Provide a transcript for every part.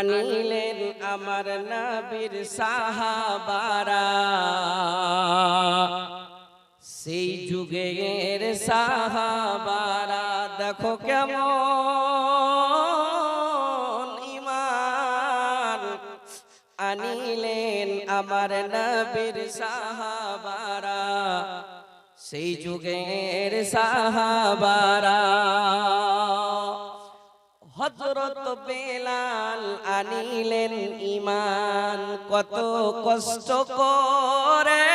আনিলেন আমার নবীর সাহাবারা, সেই যুগের সাহাবারা দেখো কেমন ঈমান আনিলেন আমার নবীর সাহাবারা, সেই যুগের সাহাবারা। হযরত বেলাল আনিলেন ঈমান কত কষ্ট করে,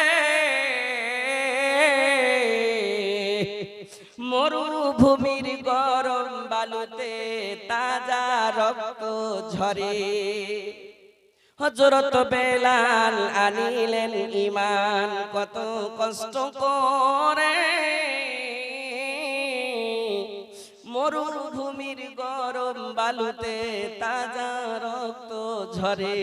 মরুভূমির গরম বালুতে তাজা রক্ত ঝরে। হযরত বেলাল আনিলেন ঈমান কত কষ্ট করে, মরুভূমির গরম বালুতে তাজা রক্ত ঝরে।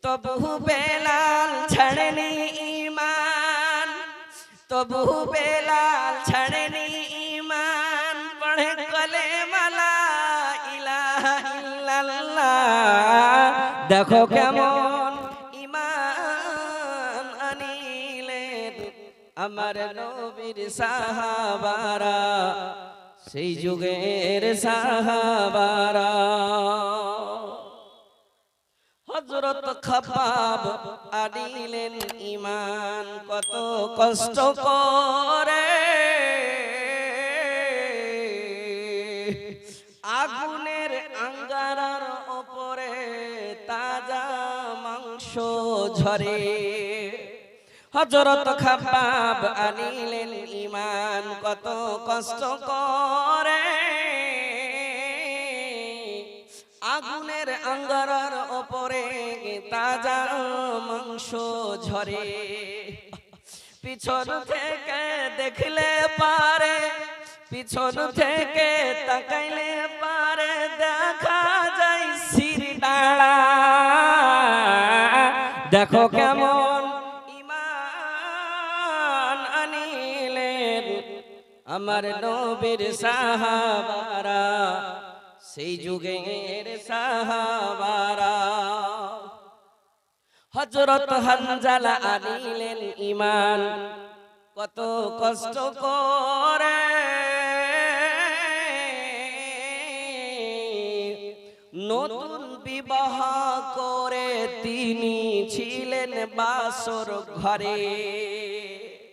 তবু বেলাল ছাড়েনি ঈমান, তবু বেলাল ছাড়েনি ঈমান, পড়ে কলেমা লা ইলাহা ইল্লাল্লাহ। দেখো কেমন ঈমান আনিলেন আমার নবীর সাহাবারা, সেই যুগের সাহাবারা। হযরত খাব্বাব আনিলেন ঈমান কত কষ্ট করে, আগুনের আঙ্গারার উপরে তাজা মাংস ঝরে। হযরত খাব্বাব আনিলেন ঈমান কত কষ্ট করে, আগুনের আঙ্গারার উপরে তাজা মাংস ঝরে। পিছন থেকে দেখলে পারে, পিছন থেকে তাকাইলে পারে দেখা যায় শির ডালা। দেখো কেমন ঈমান আনিলেন আমার নবীর সাহাবারা, সেই যুগের সাহাবারা। হযরত হানজালা আনিলেন ঈমান কত কষ্ট করে, নতুন বিবাহ করে তিনি ছিলেন বাসর ঘরে।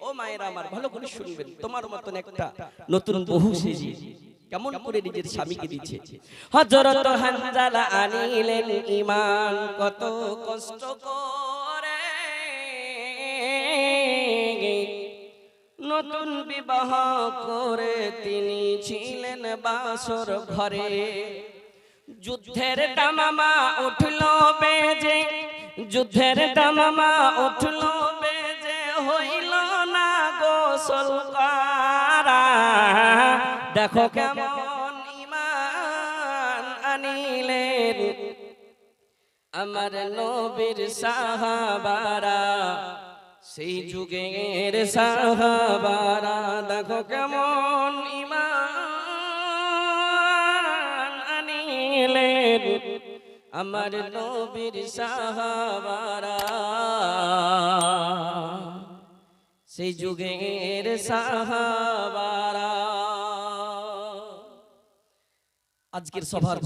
ও মায়েরা আমার ভালো করে শুনবেন, তোমার মতন একটা নতুন বহু সেজে কেমন করে নিজের স্বামীকে দিচ্ছে। হযরত হানজালা আনিলেন ঈমান কত কষ্ট করে, নতুন বিবাহ করে তিনি ছিলেন বাসর ঘরে। যুদ্ধের দামামা উঠলো বেজে, যুদ্ধের দামামা উঠলো বেজে, হইল না গোসল করা। দেখো কেমন ঈমান আনিলেন আমার নবীর সাহাবারা, সেই যুগের সাহাবারা। দেখো কেমন ঈমান আনিলেন আমার নবীর সাহাবারা, সেই যুগের সাহাবারা। আজকের সভার